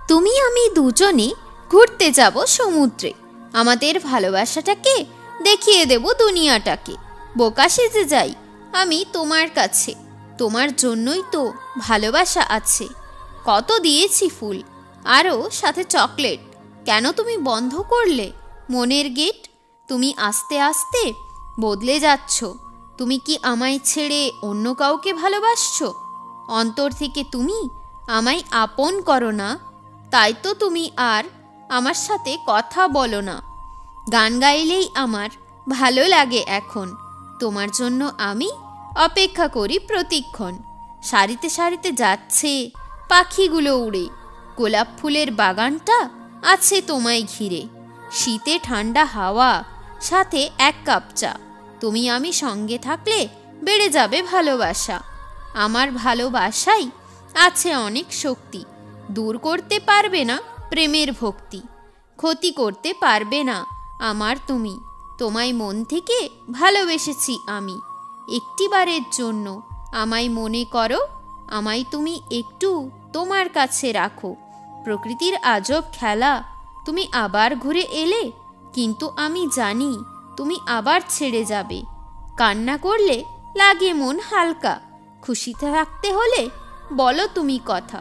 তুমি আমি দুজনে ঘুরতে যাব সমুদ্রে। আমাদের ভালোবাসাটাকে দেখিয়ে দেব দুনিয়াটাকে। বোকা সেজে যাই আমি তোমার কাছে, তোমার জন্যই তো ভালোবাসা আছে। কত দিয়েছি ফুল, আরও সাথে চকলেট, কেন তুমি বন্ধ করলে মনের গেট? তুমি আস্তে আস্তে বদলে যাচ্ছ। তুমি কি আমায় ছেড়ে অন্য কাউকে ভালোবাসছো? অন্তর থেকে তুমি আমায় আপন করো না, তাই তো তুমি আর আমার সাথে কথা বলো না। গান গাইলেই আমার ভালো লাগে এখন, তোমার জন্য আমি অপেক্ষা করি প্রতিক্ষণ। সারিতে সারিতে যাচ্ছে পাখিগুলো উড়ে, গোলাপ ফুলের বাগানটা আছে তোমায় ঘিরে। শীতে ঠান্ডা হাওয়া, সাথে এক কাপ চা, তুমি আমি সঙ্গে থাকলে বেড়ে যাবে ভালোবাসা। আমার ভালোবাসাই আছে অনেক শক্তি, দূর করতে পারবে না প্রেমের ভক্তি। ক্ষতি করতে পারবে না আমার তুমি, তোমায় মন থেকে ভালোবেসেছি আমি। একটিবারের জন্য আমায় মনে করো, আমায় তুমি একটু তোমার কাছে রাখো। প্রকৃতির আজব খেলা, তুমি আবার ঘুরে এলে, কিন্তু আমি জানি তুমি আবার ছেড়ে যাবে। কান্না করলে লাগে মন হালকা, খুশিতে থাকতে হলে বলো তুমি কথা।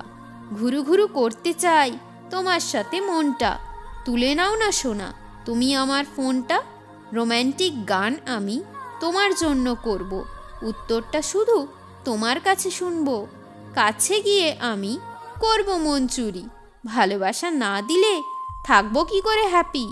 ঘুরু ঘুরু করতে চাই তোমার সাথে মনটা, তুলে নাও না সোনা তুমি আমার ফোনটা। রোম্যান্টিক গান আমি তোমার জন্য করব, উত্তরটা শুধু তোমার কাছে শুনবো। কাছে গিয়ে আমি করব মন চুরি, ভালোবাসা না দিলে থাকবো কি করে হ্যাপি।